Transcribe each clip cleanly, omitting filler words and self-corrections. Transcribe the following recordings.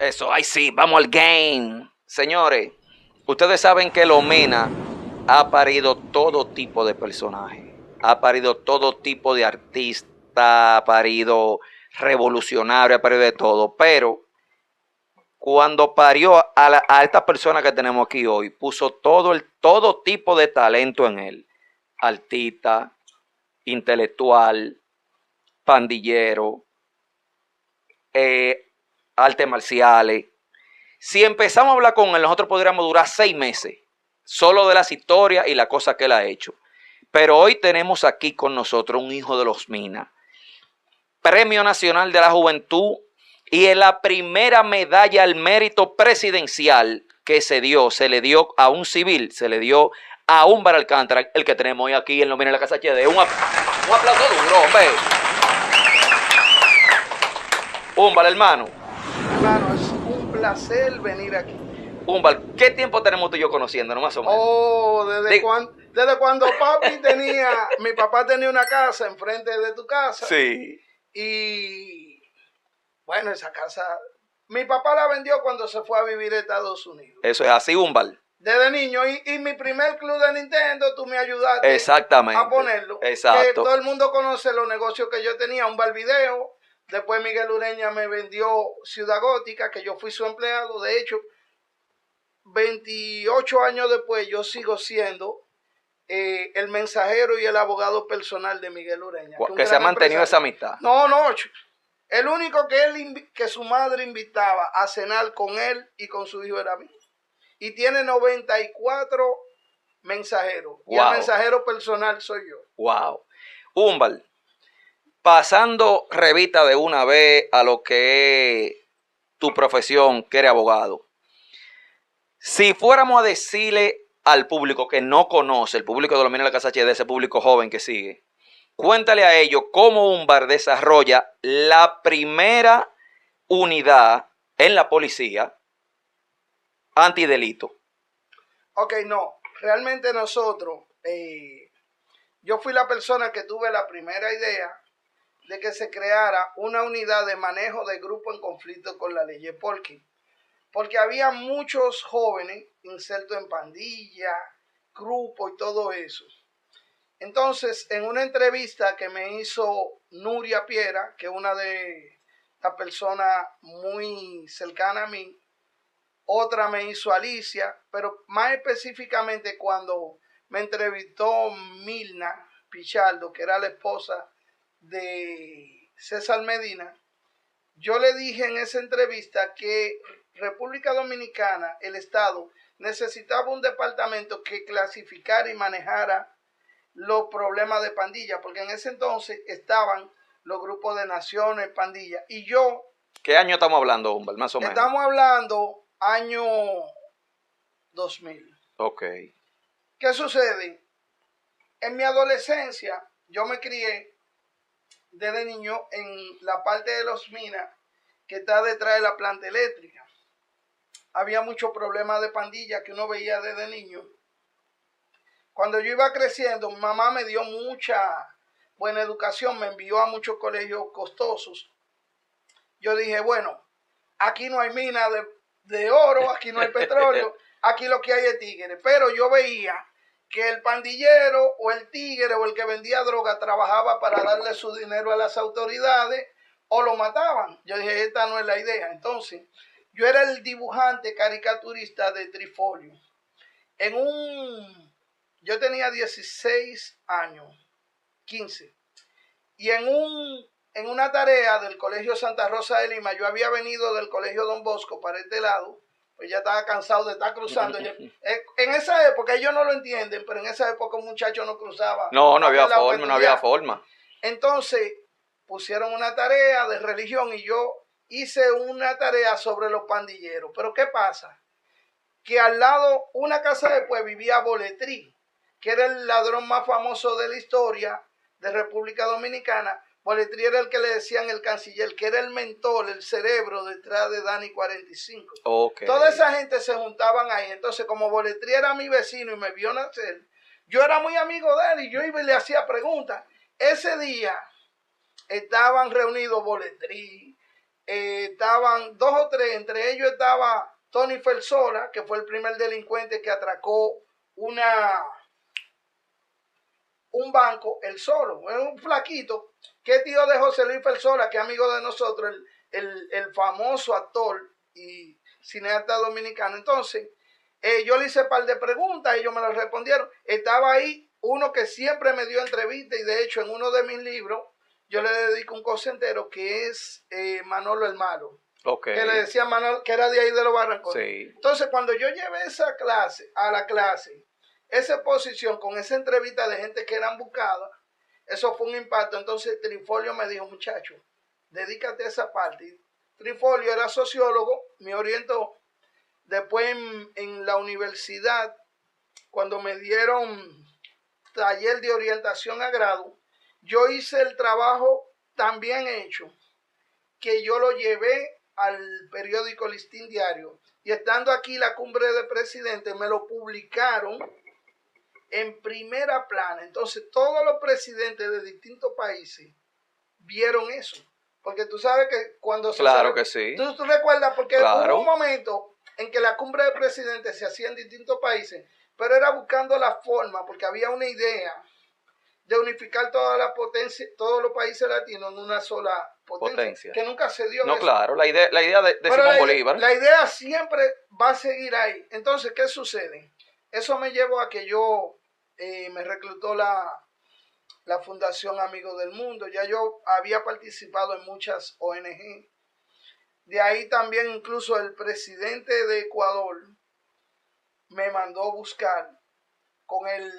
Eso, ay sí, vamos al game. Señores, ustedes saben que Lomena ha parido todo tipo de personajes. Ha parido todo tipo de artista, ha parido revolucionario, ha parido de todo. Pero cuando parió a esta persona que tenemos aquí hoy, puso todo tipo de talento en él. Artista, intelectual, pandillero, eh, artes marciales. Si empezamos a hablar con él, nosotros podríamos durar 6 meses, solo de las historias y las cosas que él ha hecho. Pero hoy tenemos aquí con nosotros un hijo de los Minas, Premio Nacional de la Juventud y en la primera medalla al mérito presidencial que se le dio a un civil, se le dio a Humbar Alcántara, el que tenemos hoy aquí en Los Minas de la Casa HD. Un aplauso duro, hombre. Humbar, hermano. Hermano, es un placer venir aquí. Humbar, ¿qué tiempo tenemos tú y yo conociéndonos, más o menos? Oh, desde cuando mi papá tenía una casa enfrente de tu casa. Sí. Y bueno, esa casa, mi papá la vendió cuando se fue a vivir a Estados Unidos. Eso es así, Humbar. Desde niño, y mi primer club de Nintendo, tú me ayudaste Exactamente. a ponerlo. Exacto. Que todo el mundo conoce los negocios que yo tenía, Humbar Video. Después Miguel Ureña me vendió Ciudad Gótica, que yo fui su empleado. De hecho, 28 años después yo sigo siendo el mensajero y el abogado personal de Miguel Ureña. Que se ha mantenido esa amistad. No, el único que su madre invitaba a cenar con él y con su hijo era mí. Y tiene 94 mensajeros. Wow. Y el mensajero personal soy yo. Wow. Humbar, pasando revista de una vez a lo que es tu profesión, que eres abogado. Si fuéramos a decirle al público que no conoce, el público de Los Minas de la Casa HD, ese público joven que sigue, cuéntale a ellos cómo Humbar desarrolla la primera unidad en la policía antidelito. Ok, no, realmente nosotros, yo fui la persona que tuve la primera idea de que se creara una unidad de manejo de grupo en conflicto con la ley. ¿Por qué? Porque había muchos jóvenes insertos en pandilla, grupo y todo eso. Entonces, en una entrevista que me hizo Nuria Piera, que es una de las personas muy cercanas a mí, otra me hizo Alicia, pero más específicamente cuando me entrevistó Milna Pichardo, que era la esposa de César Medina, yo le dije en esa entrevista que República Dominicana, el Estado, necesitaba un departamento que clasificara y manejara los problemas de pandilla, porque en ese entonces estaban los grupos de naciones, pandillas, y yo... ¿Qué año estamos hablando, Humbar, más o menos? Estamos hablando año 2000. Ok. ¿Qué sucede? En mi adolescencia, yo me crié desde niño en la parte de Los Minas, que está detrás de la planta eléctrica. Había muchos problemas de pandilla que uno veía desde niño. Cuando yo iba creciendo, mi mamá me dio mucha buena educación, me envió a muchos colegios costosos. Yo dije, bueno, aquí no hay mina de oro, aquí no hay petróleo, aquí lo que hay es tigres. Pero yo veía que el pandillero o el tigre o el que vendía droga trabajaba para darle su dinero a las autoridades o lo mataban. Yo dije, esta no es la idea. Entonces, yo era el dibujante caricaturista de Trifolio. Yo tenía 16 años, 15. Y en una tarea del Colegio Santa Rosa de Lima, yo había venido del Colegio Don Bosco para este lado, pues ya estaba cansado de estar cruzando. En esa época, ellos no lo entienden, pero en esa época un muchacho no cruzaba. No había forma. Entonces, pusieron una tarea de religión y yo hice una tarea sobre los pandilleros. Pero ¿qué pasa? Que al lado, una casa después, vivía Boletrí, que era el ladrón más famoso de la historia de República Dominicana. Boletrí era el que le decían el canciller, que era el mentor, el cerebro detrás de Dani 45. Okay. Toda esa gente se juntaban ahí. Entonces, como Boletrí era mi vecino y me vio nacer, yo era muy amigo de él y yo iba y le hacía preguntas. Ese día estaban reunidos Boletrí, estaban 2 o 3, entre ellos estaba Tony Felsola, que fue el primer delincuente que atracó un banco, él solo, es un flaquito, que es tío de José Luis Felsola, que es amigo de nosotros, el famoso actor y cineasta dominicano. Entonces, yo le hice un par de preguntas, ellos me las respondieron. Estaba ahí uno que siempre me dio entrevista y de hecho en uno de mis libros yo le dedico un cosa entero, que es Manolo el Malo. Okay. Que le decía Manolo, que era de ahí de los Barrancones. Sí. Entonces, cuando yo llevé esa clase, a la clase, esa exposición con esa entrevista de gente que eran buscadas, eso fue un impacto. Entonces Trifolio me dijo, muchacho, dedícate a esa parte. Trifolio era sociólogo, me orientó. Después en la universidad, cuando me dieron taller de orientación a grado, yo hice el trabajo tan bien hecho que yo lo llevé al periódico Listín Diario. Y estando aquí la cumbre de presidentes, me lo publicaron en primera plana. Entonces todos los presidentes de distintos países vieron eso. Porque tú sabes que cuando claro que sí. Tú recuerdas, porque claro. hubo un momento en que la cumbre de presidentes se hacía en distintos países, pero era buscando la forma, porque había una idea de unificar toda la potencia, todos los países latinos en una sola potencia. Que nunca se dio. No, eso. Claro, la idea de Simón Bolívar. La idea siempre va a seguir ahí. Entonces, ¿qué sucede? Eso me llevó a que yo me reclutó la Fundación Amigos del Mundo. Ya yo había participado en muchas ONG. De ahí también incluso el presidente de Ecuador me mandó buscar con el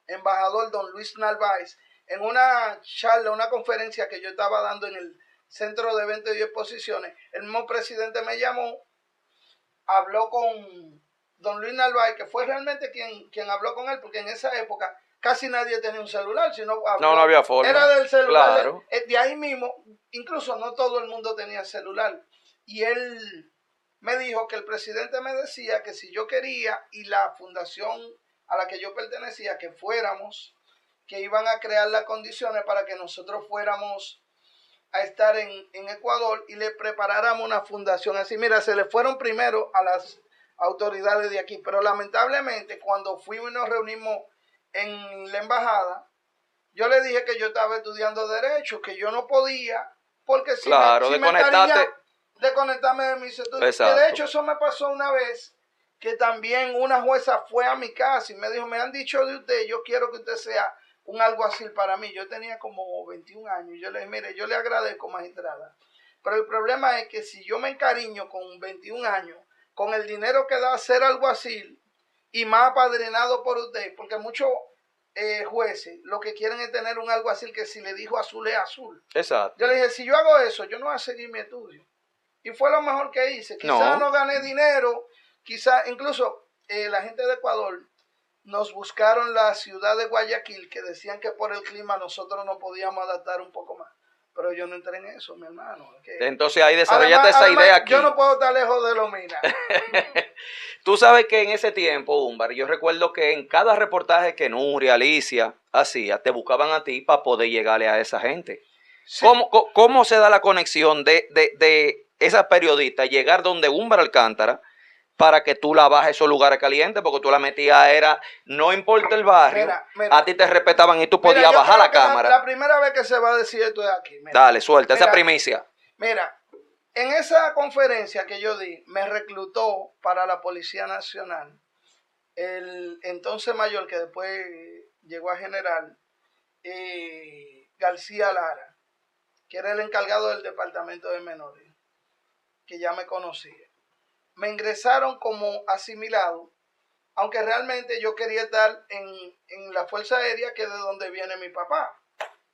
embajador don Luis Narváez en una charla, una conferencia que yo estaba dando en el Centro de Eventos y Exposiciones. El mismo presidente me llamó, habló con don Luis Narváez, que fue realmente quien habló con él, porque en esa época casi nadie tenía un celular, sino no había forma. Era del celular. Claro. De ahí mismo, incluso no todo el mundo tenía celular. Y él me dijo que el presidente me decía que si yo quería, y la fundación a la que yo pertenecía, que fuéramos, que iban a crear las condiciones para que nosotros fuéramos a estar en Ecuador y le preparáramos una fundación así. Mira, se le fueron primero a las autoridades de aquí, pero lamentablemente cuando fuimos y nos reunimos en la embajada, yo le dije que yo estaba estudiando Derecho, que yo no podía, porque si desconectarme de mis estudios. Exacto. De hecho, eso me pasó una vez, que también una jueza fue a mi casa y me dijo, me han dicho de usted, yo quiero que usted sea un alguacil para mí. Yo tenía como 21 años. Yo le dije, mire, yo le agradezco, magistrada, pero el problema es que si yo me encariño con 21 años, con el dinero que da ser alguacil, y más apadrinado por usted, porque muchos jueces lo que quieren es tener un alguacil que si le dijo azul es azul. Exacto. Yo le dije, si yo hago eso, yo no voy a seguir mi estudio. Y fue lo mejor que hice. Quizás no gané dinero, quizás incluso la gente de Ecuador nos buscaron la ciudad de Guayaquil, que decían que por el clima nosotros nos podíamos adaptar un poco más. Pero yo no entré en eso, mi hermano. Entonces ahí desarrollaste esa idea aquí. Yo no puedo estar lejos de Lomina. Tú sabes que en ese tiempo, Humbar, yo recuerdo que en cada reportaje que Nuria, Alicia hacía, te buscaban a ti para poder llegarle a esa gente. Sí. ¿Cómo se da la conexión de esas periodistas llegar donde Humbar Alcántara para que tú la bajes a esos lugares calientes? Porque tú la metías, no importa el barrio, mira, a ti te respetaban y tú podías bajar la cámara. La primera vez que se va a decir esto es aquí. Mira. Dale, suelta esa primicia. Mira, en esa conferencia que yo di, me reclutó para la Policía Nacional el entonces mayor, que después llegó a general, García Lara, que era el encargado del departamento de menores, que ya me conocía. Me ingresaron como asimilado, aunque realmente yo quería estar en la Fuerza Aérea, que es de donde viene mi papá.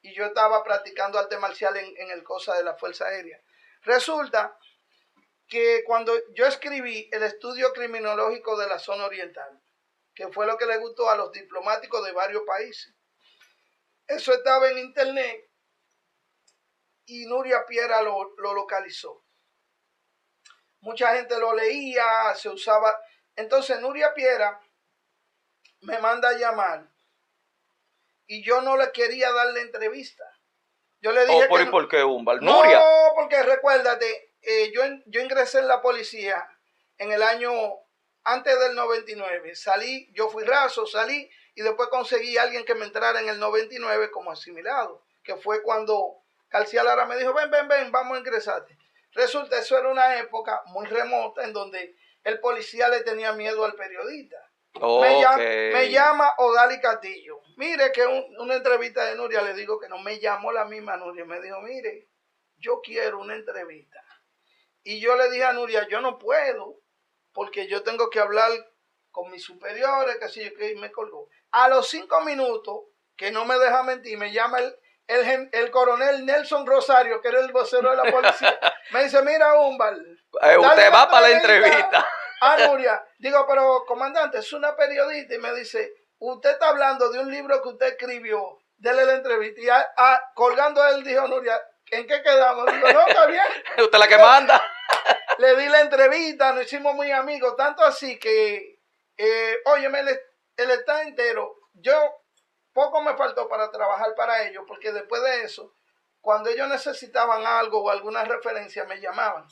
Y yo estaba practicando arte marcial en el cosa de la Fuerza Aérea. Resulta que cuando yo escribí el estudio criminológico de la zona oriental, que fue lo que le gustó a los diplomáticos de varios países, eso estaba en internet y Nuria Piera lo localizó. Mucha gente lo leía, se usaba. Entonces Nuria Piera me manda a llamar y yo no le quería dar la entrevista. Yo le dije ¿Y no, por qué Humbal? Nuria. No, porque recuérdate, yo ingresé en la policía en el año antes del 99. Salí, yo fui raso, salí y después conseguí a alguien que me entrara en el 99 como asimilado, que fue cuando García Lara me dijo, ven, vamos a ingresarte. Resulta, eso era una época muy remota en donde el policía le tenía miedo al periodista. Okay. Me llama Odali Castillo. Mire que una entrevista de Nuria, le digo que no, me llamó la misma Nuria. Me dijo, mire, yo quiero una entrevista. Y yo le dije a Nuria, yo no puedo, porque yo tengo que hablar con mis superiores, que así que me colgó. A los 5 minutos, que no me deja mentir, me llama el coronel Nelson Rosario, que era el vocero de la policía. Me dice, mira, Humbal, usted va para la entrevista. A Nuria. Digo, pero comandante, es una periodista. Y me dice, usted está hablando de un libro que usted escribió, dele la entrevista. Y colgando a él, dijo Nuria, ¿en qué quedamos? Digo, no, está bien. Usted la que manda. Le di la entrevista, nos hicimos muy amigos, tanto así que, óyeme, él está entero. Poco me faltó para trabajar para ellos, porque después de eso, cuando ellos necesitaban algo o alguna referencia, me llamaban.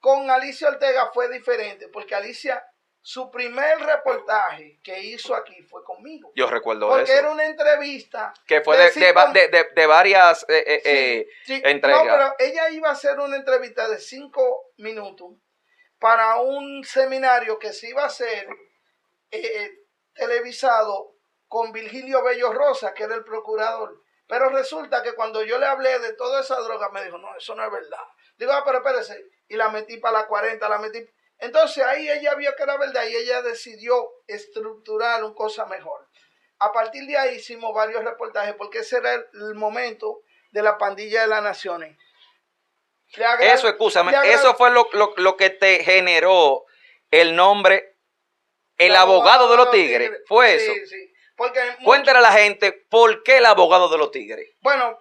Con Alicia Ortega fue diferente, porque Alicia, su primer reportaje que hizo aquí fue conmigo. Yo recuerdo porque eso. Porque era una entrevista. Que fue de varias entregas. No, pero ella iba a hacer una entrevista de 5 minutos para un seminario que se iba a hacer televisado con Virgilio Bello Rosa, que era el procurador. Pero resulta que cuando yo le hablé de toda esa droga, me dijo, no, eso no es verdad. Digo, pero espérese. Y la metí para la 40, la metí. Entonces ahí ella vio que era verdad y ella decidió estructurar una cosa mejor. A partir de ahí hicimos varios reportajes porque ese era el momento de la pandilla de las naciones. Eso, escúchame, eso fue lo que te generó el nombre, el abogado de los tigres. ¿Fue eso? Sí, sí. Porque cuéntale a la gente por qué el abogado de los tigres. Bueno.